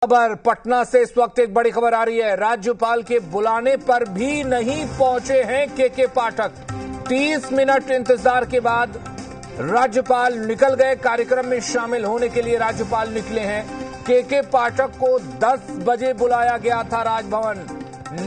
खबर पटना से इस वक्त एक बड़ी खबर आ रही है। राज्यपाल के बुलाने पर भी नहीं पहुंचे हैं के पाठक। 30 मिनट इंतजार के बाद राज्यपाल निकल गए। कार्यक्रम में शामिल होने के लिए राज्यपाल निकले हैं। के पाठक को 10 बजे बुलाया गया था राजभवन।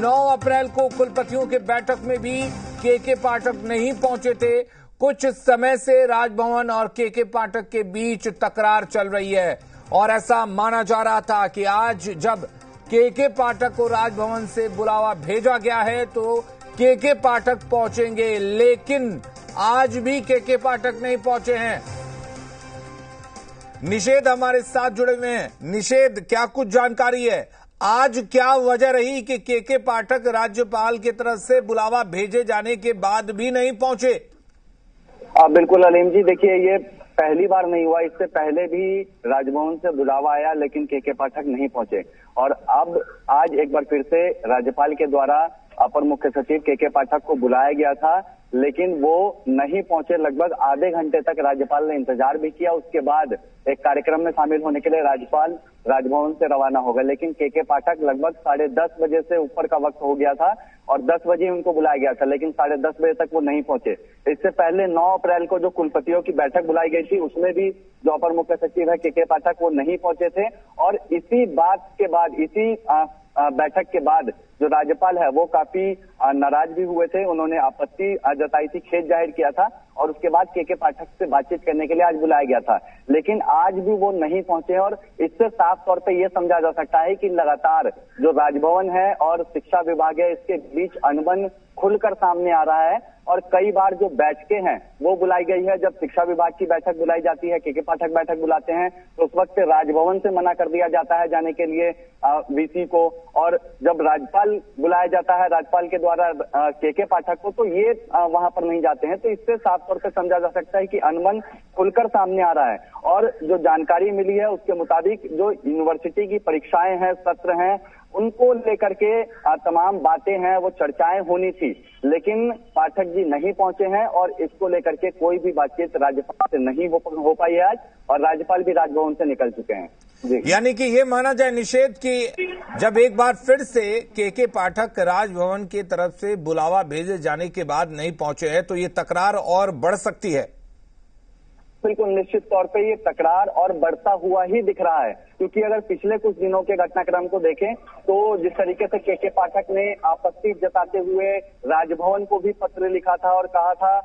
9 अप्रैल को कुलपतियों के बैठक में भी के पाठक नहीं पहुंचे थे। कुछ समय से राजभवन और के पाठक के बीच तकरार चल रही है और ऐसा माना जा रहा था कि आज जब के पाठक को राजभवन से बुलावा भेजा गया है तो के पाठक पहुंचेंगे, लेकिन आज भी के पाठक नहीं पहुंचे हैं। निषेध हमारे साथ जुड़े हुए हैं। निषेध, क्या कुछ जानकारी है? आज क्या वजह रही कि के पाठक राज्यपाल की तरफ से बुलावा भेजे जाने के बाद भी नहीं पहुंचे? बिल्कुल अलीम जी, देखिए ये पहली बार नहीं हुआ। इससे पहले भी राजभवन से बुलावा आया लेकिन के पाठक नहीं पहुंचे और अब आज एक बार फिर से राज्यपाल के द्वारा अपर मुख्य सचिव के पाठक को बुलाया गया था लेकिन वो नहीं पहुंचे। लगभग आधे घंटे तक राज्यपाल ने इंतजार भी किया। उसके बाद एक कार्यक्रम में शामिल होने के लिए राज्यपाल राजभवन से रवाना हो गए, लेकिन के पाठक लगभग 10:30 बजे से ऊपर का वक्त हो गया था और 10 बजे उनको बुलाया गया था, लेकिन 10:30 बजे तक वो नहीं पहुंचे। इससे पहले 9 अप्रैल को जो कुलपतियों की बैठक बुलाई गई थी उसमें भी जो अपर मुख्य सचिव है के पाठक वो नहीं पहुंचे थे और इसी बात के बाद, इसी बैठक के बाद जो राज्यपाल है वो काफी नाराज भी हुए थे। उन्होंने आपत्ति जताई थी, खेद जाहिर किया था और उसके बाद के पाठक से बातचीत करने के लिए आज बुलाया गया था, लेकिन आज भी वो नहीं पहुंचे और इससे साफ तौर पे ये समझा जा सकता है कि लगातार जो राजभवन है और शिक्षा विभाग है इसके बीच अनबन खुलकर सामने आ रहा है और कई बार जो बैठकें हैं वो बुलाई गई है। जब शिक्षा विभाग की बैठक बुलाई जाती है, के पाठक बैठक बुलाते हैं तो उस वक्त राजभवन से मना कर दिया जाता है जाने के लिए वीसी को, और जब राज्यपाल बुलाया जाता है राज्यपाल के द्वारा के पाठक को तो ये वहां पर नहीं जाते हैं। तो इससे साफ तौर पर समझा जा सकता है कि अनबन खुलकर सामने आ रहा है और जो जानकारी मिली है उसके मुताबिक जो यूनिवर्सिटी की परीक्षाएं हैं, सत्र हैं, उनको लेकर के तमाम बातें हैं, वो चर्चाएं होनी थी, लेकिन पाठक जी नहीं पहुंचे हैं और इसको लेकर के कोई भी बातचीत राज्यपाल से नहीं हो पाई है आज और राज्यपाल भी राजभवन से निकल चुके हैं। यानी कि ये माना जाए निषेध कि जब एक बार फिर से के पाठक राजभवन की तरफ से बुलावा भेजे जाने के बाद नहीं पहुंचे हैं तो ये तकरार और बढ़ सकती है। बिल्कुल, निश्चित तौर पे ये तकरार और बढ़ता हुआ ही दिख रहा है, क्योंकि अगर पिछले कुछ दिनों के घटनाक्रम को देखें तो जिस तरीके से के पाठक ने आपत्ति जताते हुए राजभवन को भी पत्र लिखा था और कहा था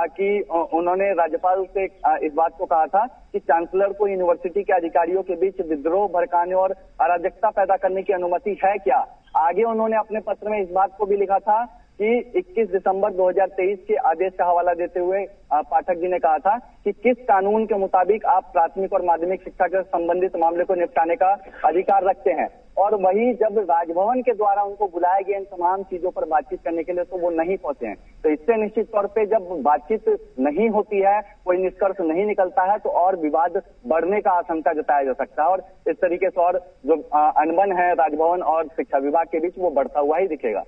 कि उन्होंने राज्यपाल से इस बात को कहा था कि चांसलर को यूनिवर्सिटी के अधिकारियों के बीच विद्रोह भड़काने और अराजकता पैदा करने की अनुमति है क्या। आगे उन्होंने अपने पत्र में इस बात को भी लिखा था कि 21 दिसंबर 2023 के आदेश का हवाला देते हुए पाठक जी ने कहा था कि किस कानून के मुताबिक आप प्राथमिक और माध्यमिक शिक्षा के संबंधित मामले को निपटाने का अधिकार रखते हैं। और वही जब राजभवन के द्वारा उनको बुलाया गया इन तमाम चीजों पर बातचीत करने के लिए तो वो नहीं पहुंचे हैं। तो इससे निश्चित तौर पे जब बातचीत नहीं होती है, कोई निष्कर्ष नहीं निकलता है तो और विवाद बढ़ने का आशंका जताया जा सकता है और इस तरीके से और जो अनबन है राजभवन और शिक्षा विभाग के बीच वो बढ़ता हुआ ही दिखेगा।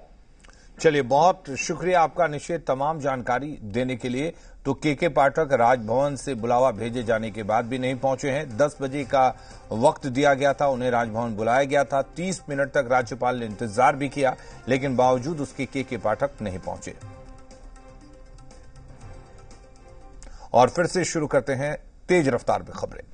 चलिए, बहुत शुक्रिया आपका निषेध तमाम जानकारी देने के लिए। तो के पाठक राजभवन से बुलावा भेजे जाने के बाद भी नहीं पहुंचे हैं। 10 बजे का वक्त दिया गया था, उन्हें राजभवन बुलाया गया था। 30 मिनट तक राज्यपाल ने इंतजार भी किया, लेकिन बावजूद उसके के पाठक नहीं पहुंचे। और फिर से शुरू करते हैं तेज रफ्तार में खबरें।